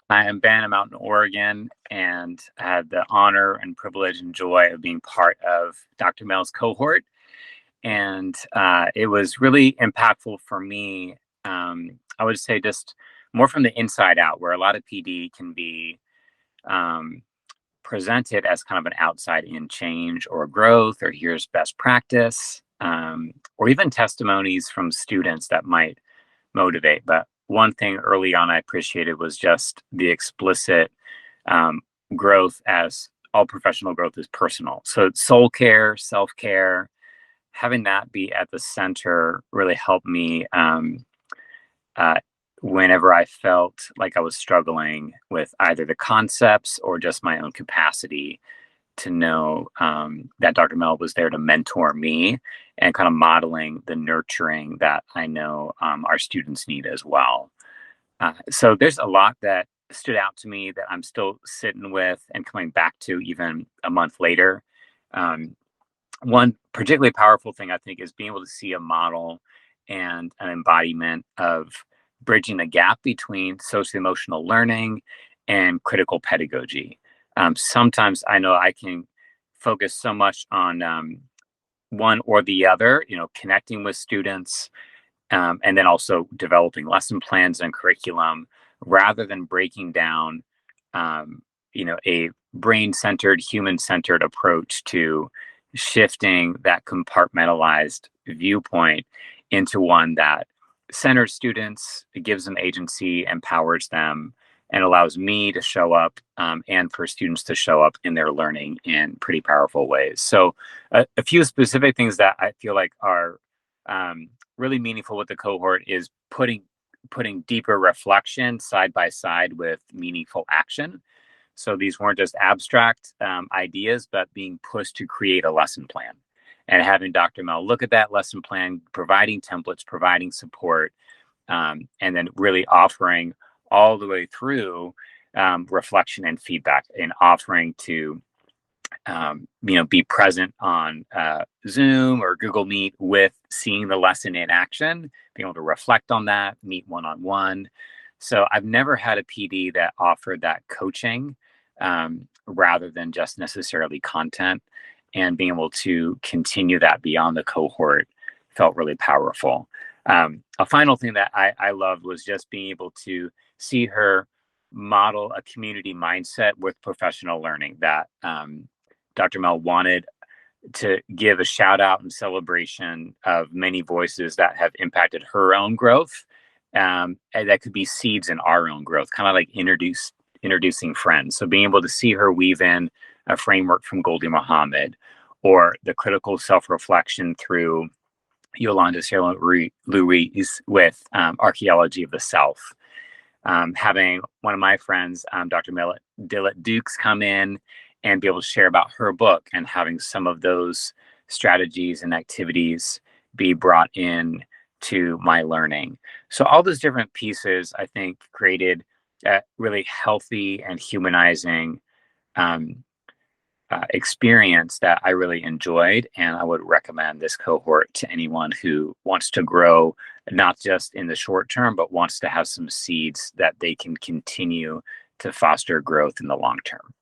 I am Ben. I'm out in Oregon and had the honor and privilege and joy of being part of Dr. Mel's cohort. And it was really impactful for me. I would say just more from the inside out, where a lot of PD can be um, presented as kind of an outside in change or growth, or here's best practice, or even testimonies from students that might motivate. But one thing early on I appreciated was just the explicit um, growth, as all professional growth is personal. So soul care, self care, having that be at the center really helped me uh, whenever I felt like I was struggling with either the concepts or just my own capacity to know that Dr. Mel was there to mentor me and kind of modeling the nurturing that I know our students need as well. So there's a lot that stood out to me that I'm still sitting with and coming back to even a month later. Um, One particularly powerful thing I think is being able to see a model and an embodiment of bridging the gap between social emotional learning and critical pedagogy. Sometimes I know I can focus so much on one or the other, connecting with students, and then also developing lesson plans and curriculum rather than breaking down, um, a brain centered, human centered approach to shifting that compartmentalized viewpoint into one that centers students, gives them agency, empowers them, and allows me to show up and for students to show up in their learning in pretty powerful ways. So, a few specific things that I feel like are really meaningful with the cohort is putting deeper reflection side by side with meaningful action. So these weren't just abstract ideas, but being pushed to create a lesson plan. And having Dr. Mel look at that lesson plan, providing templates, providing support, and then really offering all the way through reflection and feedback, and offering to be present on Zoom or Google Meet with seeing the lesson in action, being able to reflect on that, meet one on one. So I've never had a PD that offered that coaching rather than just necessarily content, and being able to continue that beyond the cohort felt really powerful. A final thing that I loved was just being able to see her model a community mindset with professional learning that Dr. Mel wanted to give a shout out and celebration of many voices that have impacted her own growth. And that could be seeds in our own growth, kind of like introducing friends. So being able to see her weave in a framework from Goldie Muhammad, or the critical self-reflection through Yolanda Sierra Louise with archaeology of the self. Having one of my friends, Dr. Dillett Dukes, come in and be able to share about her book, and having some of those strategies and activities be brought in to my learning. So all those different pieces, I think, created a really healthy and humanizing um, experience that I really enjoyed. And I would recommend this cohort to anyone who wants to grow, not just in the short term, but wants to have some seeds that they can continue to foster growth in the long term.